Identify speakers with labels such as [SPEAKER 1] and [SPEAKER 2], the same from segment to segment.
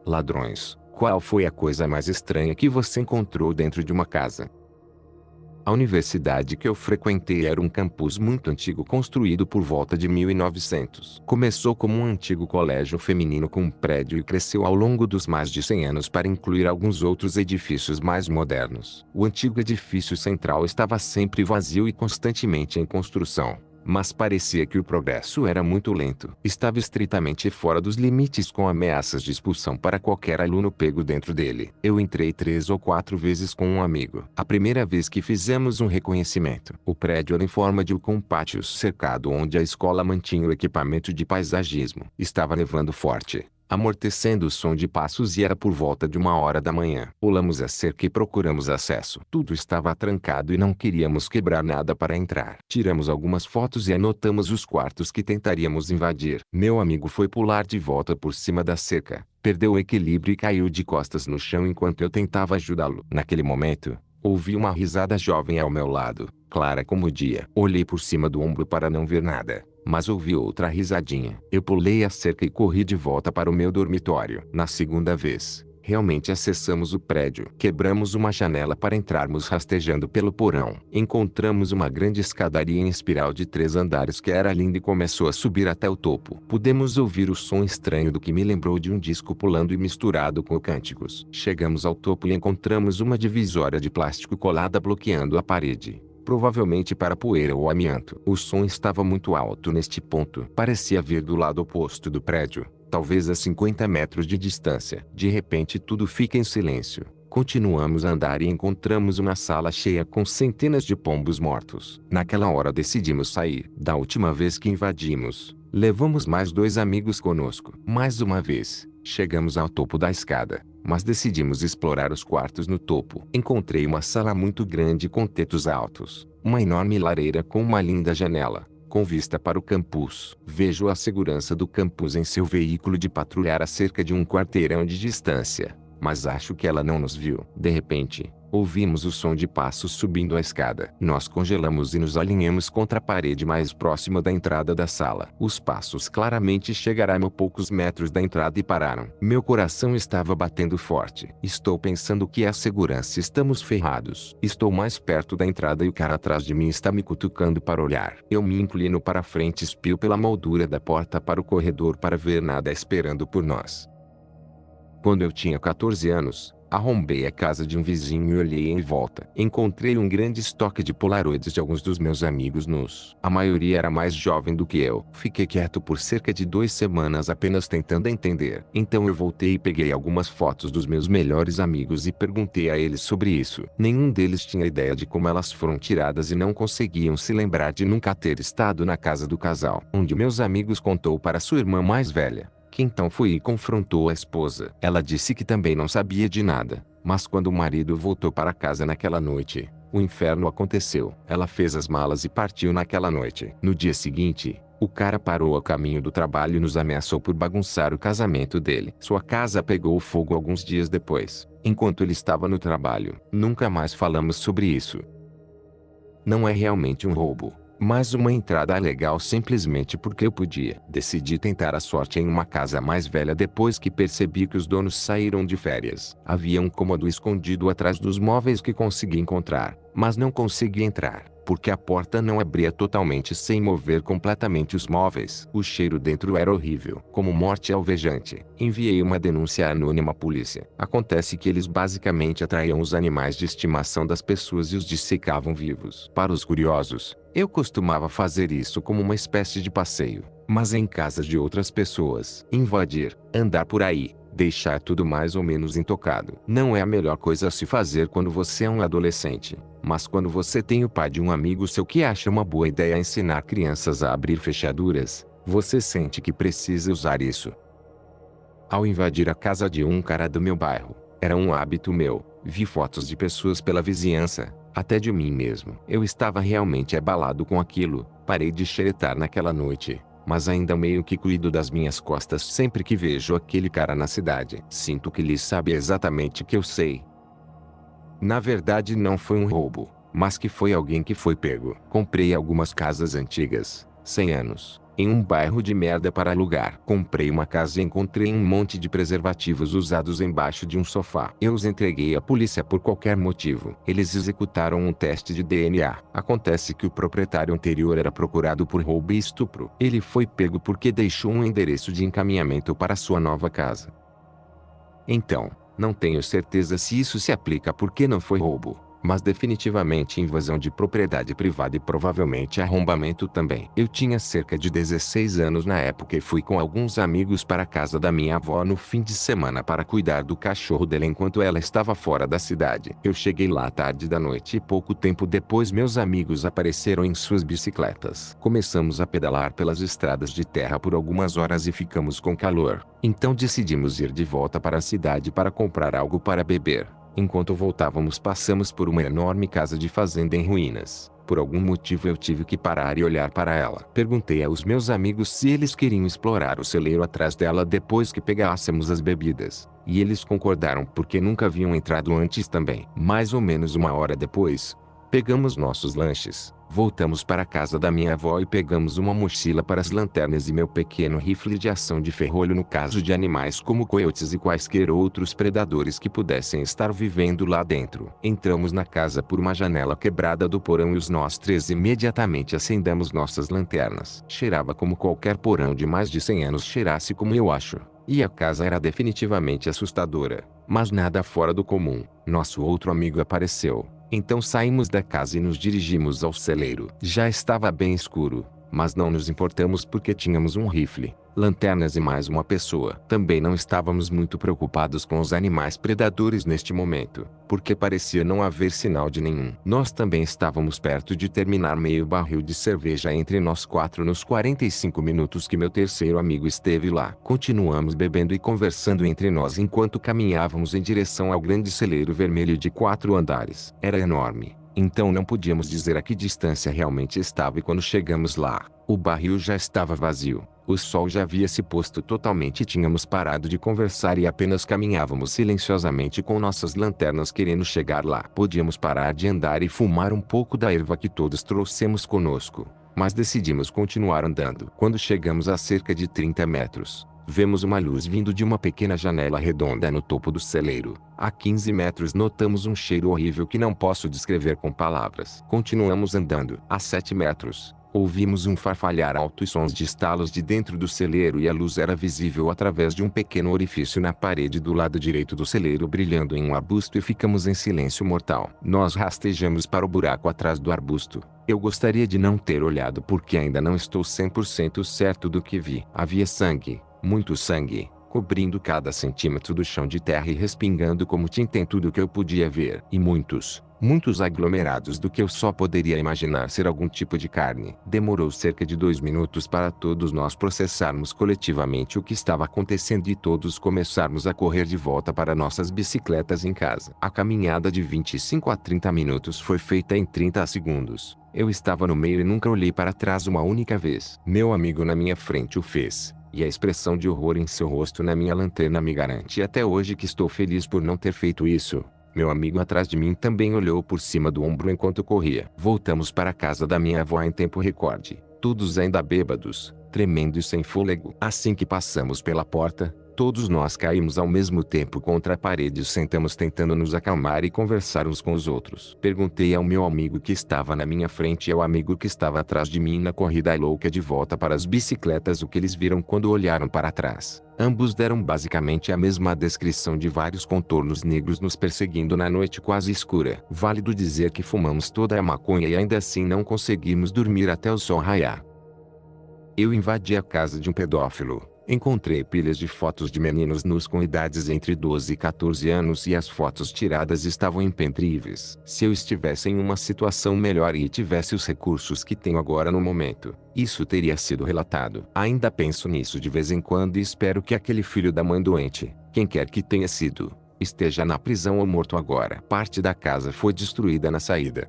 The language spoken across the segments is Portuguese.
[SPEAKER 1] Ladrões. Qual foi a coisa mais estranha que você encontrou dentro de uma casa? A universidade que eu frequentei era um campus muito antigo construído por volta de 1900. Começou como um antigo colégio feminino com um prédio e cresceu ao longo dos mais de 100 anos para incluir alguns outros edifícios mais modernos. O antigo edifício central estava sempre vazio e constantemente em construção. Mas parecia que o progresso era muito lento. Estava estritamente fora dos limites, com ameaças de expulsão para qualquer aluno pego dentro dele. Eu entrei 3 ou 4 vezes com um amigo. A primeira vez que fizemos um reconhecimento. O prédio era em forma de U com pátios cercado onde a escola mantinha o equipamento de paisagismo. Estava nevando forte, amortecendo o som de passos, e era por volta de 1 hora da manhã. Pulamos a cerca e procuramos acesso. Tudo estava trancado e não queríamos quebrar nada para entrar. Tiramos algumas fotos e anotamos os quartos que tentaríamos invadir. Meu amigo foi pular de volta por cima da cerca, perdeu o equilíbrio e caiu de costas no chão enquanto eu tentava ajudá-lo. Naquele momento, ouvi uma risada jovem ao meu lado, clara como o dia. Olhei por cima do ombro para não ver nada, mas ouvi outra risadinha. Eu pulei a cerca e corri de volta para o meu dormitório. Na segunda vez, realmente acessamos o prédio. Quebramos uma janela para entrarmos rastejando pelo porão. Encontramos uma grande escadaria em espiral de 3 andares que era linda e começou a subir até o topo. Pudemos ouvir o som estranho do que me lembrou de um disco pulando e misturado com cânticos. Chegamos ao topo e encontramos uma divisória de plástico colada bloqueando a parede, provavelmente para poeira ou amianto. O som estava muito alto neste ponto. Parecia vir do lado oposto do prédio, talvez a 50 metros de distância. De repente tudo fica em silêncio. Continuamos a andar e encontramos uma sala cheia com centenas de pombos mortos. Naquela hora decidimos sair. Da última vez que invadimos, levamos mais 2 amigos conosco. Mais uma vez, chegamos ao topo da escada, mas decidimos explorar os quartos no topo. Encontrei uma sala muito grande com tetos altos, uma enorme lareira com uma linda janela, com vista para o campus. Vejo a segurança do campus em seu veículo de patrulhar a cerca de 1 quarteirão de distância, mas acho que ela não nos viu. De repente, ouvimos o som de passos subindo a escada. Nós congelamos e nos alinhamos contra a parede mais próxima da entrada da sala. Os passos claramente chegaram a poucos metros da entrada e pararam. Meu coração estava batendo forte. Estou pensando que é a segurança, estamos ferrados. Estou mais perto da entrada e o cara atrás de mim está me cutucando para olhar. Eu me inclino para frente e espio pela moldura da porta para o corredor para ver nada esperando por nós. Quando eu tinha 14 anos, arrombei a casa de um vizinho e olhei em volta. Encontrei um grande estoque de polaroids de alguns dos meus amigos nus. A maioria era mais jovem do que eu. Fiquei quieto por cerca de 2 semanas apenas tentando entender. Então eu voltei e peguei algumas fotos dos meus melhores amigos e perguntei a eles sobre isso. Nenhum deles tinha ideia de como elas foram tiradas e não conseguiam se lembrar de nunca ter estado na casa do casal. Um de meus amigos contou para sua irmã mais velha, que então foi e confrontou a esposa. Ela disse que também não sabia de nada, mas quando o marido voltou para casa naquela noite, o inferno aconteceu. Ela fez as malas e partiu naquela noite. No dia seguinte, o cara parou a caminho do trabalho e nos ameaçou por bagunçar o casamento dele. Sua casa pegou fogo alguns dias depois, enquanto ele estava no trabalho. Nunca mais falamos sobre isso. Não é realmente um roubo, mas uma entrada legal simplesmente porque eu podia. Decidi tentar a sorte em uma casa mais velha depois que percebi que os donos saíram de férias. Havia um cômodo escondido atrás dos móveis que consegui encontrar, mas não consegui entrar, porque a porta não abria totalmente sem mover completamente os móveis. O cheiro dentro era horrível, como morte alvejante. Enviei uma denúncia anônima à polícia. Acontece que eles basicamente atraíam os animais de estimação das pessoas e os dissecavam vivos. Para os curiosos, eu costumava fazer isso como uma espécie de passeio, mas em casas de outras pessoas. Invadir, andar por aí, deixar tudo mais ou menos intocado. Não é a melhor coisa a se fazer quando você é um adolescente, mas quando você tem o pai de um amigo seu que acha uma boa ideia ensinar crianças a abrir fechaduras, você sente que precisa usar isso. Ao invadir a casa de um cara do meu bairro, era um hábito meu, vi fotos de pessoas pela vizinhança, até de mim mesmo. Eu estava realmente abalado com aquilo. Parei de xeretar naquela noite, mas ainda meio que cuido das minhas costas sempre que vejo aquele cara na cidade. Sinto que ele sabe exatamente o que eu sei. Na verdade não foi um roubo, mas que foi alguém que foi pego. Comprei algumas casas antigas, 100 anos, em um bairro de merda para alugar. Comprei uma casa e encontrei um monte de preservativos usados embaixo de um sofá. Eu os entreguei à polícia por qualquer motivo. Eles executaram um teste de DNA. Acontece que o proprietário anterior era procurado por roubo e estupro. Ele foi pego porque deixou um endereço de encaminhamento para sua nova casa. Então, não tenho certeza se isso se aplica porque não foi roubo, mas definitivamente invasão de propriedade privada e provavelmente arrombamento também. Eu tinha cerca de 16 anos na época e fui com alguns amigos para a casa da minha avó no fim de semana para cuidar do cachorro dela enquanto ela estava fora da cidade. Eu cheguei lá tarde da noite e pouco tempo depois meus amigos apareceram em suas bicicletas. Começamos a pedalar pelas estradas de terra por algumas horas e ficamos com calor. Então decidimos ir de volta para a cidade para comprar algo para beber. Enquanto voltávamos passamos por uma enorme casa de fazenda em ruínas. Por algum motivo eu tive que parar e olhar para ela. Perguntei aos meus amigos se eles queriam explorar o celeiro atrás dela depois que pegássemos as bebidas. E eles concordaram porque nunca haviam entrado antes também. Mais ou menos uma hora depois, pegamos nossos lanches. Voltamos para a casa da minha avó e pegamos uma mochila para as lanternas e meu pequeno rifle de ação de ferrolho no caso de animais como coiotes e quaisquer outros predadores que pudessem estar vivendo lá dentro. Entramos na casa por uma janela quebrada do porão e nós três imediatamente acendemos nossas lanternas. Cheirava como qualquer porão de mais de 100 anos cheirasse, como eu acho. E a casa era definitivamente assustadora, mas nada fora do comum. Nosso outro amigo apareceu. Então saímos da casa e nos dirigimos ao celeiro. Já estava bem escuro, mas não nos importamos porque tínhamos um rifle, lanternas e mais uma pessoa. Também não estávamos muito preocupados com os animais predadores neste momento, porque parecia não haver sinal de nenhum. Nós também estávamos perto de terminar meio barril de cerveja entre nós quatro nos 45 minutos que meu terceiro amigo esteve lá. Continuamos bebendo e conversando entre nós enquanto caminhávamos em direção ao grande celeiro vermelho de 4 andares. Era enorme, então não podíamos dizer a que distância realmente estava e quando chegamos lá, o barril já estava vazio. O sol já havia se posto totalmente e tínhamos parado de conversar e apenas caminhávamos silenciosamente com nossas lanternas querendo chegar lá. Podíamos parar de andar e fumar um pouco da erva que todos trouxemos conosco, mas decidimos continuar andando. Quando chegamos a cerca de 30 metros, vemos uma luz vindo de uma pequena janela redonda no topo do celeiro. A 15 metros notamos um cheiro horrível que não posso descrever com palavras. Continuamos andando. A 7 metros, ouvimos um farfalhar alto e sons de estalos de dentro do celeiro e a luz era visível através de um pequeno orifício na parede do lado direito do celeiro brilhando em um arbusto e ficamos em silêncio mortal. Nós rastejamos para o buraco atrás do arbusto. Eu gostaria de não ter olhado porque ainda não estou 100% certo do que vi. Havia sangue, muito sangue, cobrindo cada centímetro do chão de terra e respingando como tinta em tudo que eu podia ver. E muitos aglomerados do que eu só poderia imaginar ser algum tipo de carne. Demorou cerca de 2 minutos para todos nós processarmos coletivamente o que estava acontecendo e todos começarmos a correr de volta para nossas bicicletas em casa. A caminhada de 25 a 30 minutos foi feita em 30 segundos. Eu estava no meio e nunca olhei para trás uma única vez. Meu amigo na minha frente o fez. E a expressão de horror em seu rosto na minha lanterna me garante até hoje que estou feliz por não ter feito isso. Meu amigo atrás de mim também olhou por cima do ombro enquanto corria. Voltamos para a casa da minha avó em tempo recorde, todos ainda bêbados, tremendo e sem fôlego. Assim que passamos pela porta, todos nós caímos ao mesmo tempo contra a parede e sentamos tentando nos acalmar e conversar uns com os outros. Perguntei ao meu amigo que estava na minha frente e ao amigo que estava atrás de mim na corrida louca de volta para as bicicletas o que eles viram quando olharam para trás. Ambos deram basicamente a mesma descrição de vários contornos negros nos perseguindo na noite quase escura. Válido dizer que fumamos toda a maconha e ainda assim não conseguimos dormir até o sol raiar. Eu invadi a casa de um pedófilo. Encontrei pilhas de fotos de meninos nus com idades entre 12 e 14 anos e as fotos tiradas estavam imperdíveis. Se eu estivesse em uma situação melhor e tivesse os recursos que tenho agora no momento, isso teria sido relatado. Ainda penso nisso de vez em quando e espero que aquele filho da mãe doente, quem quer que tenha sido, esteja na prisão ou morto agora. Parte da casa foi destruída na saída.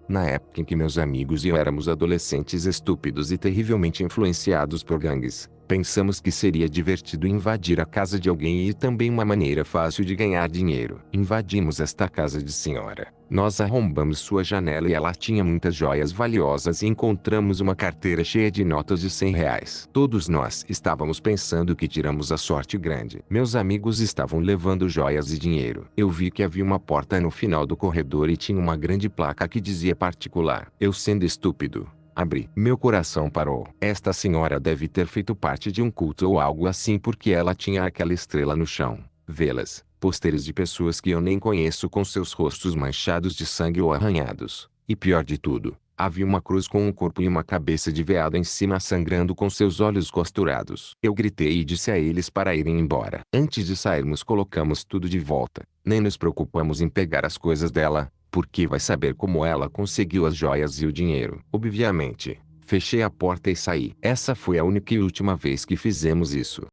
[SPEAKER 1] Na época em que meus amigos e eu éramos adolescentes estúpidos e terrivelmente influenciados por gangues, Pensamos que seria divertido invadir a casa de alguém e também uma maneira fácil de ganhar dinheiro. Invadimos esta casa de senhora. Nós arrombamos sua janela e ela tinha muitas joias valiosas e encontramos uma carteira cheia de notas de R$ 100. Todos nós estávamos pensando que tiramos a sorte grande. Meus amigos estavam levando joias e dinheiro. Eu vi que havia uma porta no final do corredor e tinha uma grande placa que dizia particular. Eu, sendo estúpido, abri. Meu coração parou. Esta senhora deve ter feito parte de um culto ou algo assim, porque ela tinha aquela estrela no chão, velas, pôsteres de pessoas que eu nem conheço com seus rostos manchados de sangue ou arranhados. E pior de tudo, havia uma cruz com um corpo e uma cabeça de veado em cima sangrando com seus olhos costurados. Eu gritei e disse a eles para irem embora. Antes de sairmos colocamos tudo de volta. Nem nos preocupamos em pegar as coisas dela, porque vai saber como ela conseguiu as joias e o dinheiro. Obviamente, fechei a porta e saí. Essa foi a única e última vez que fizemos isso.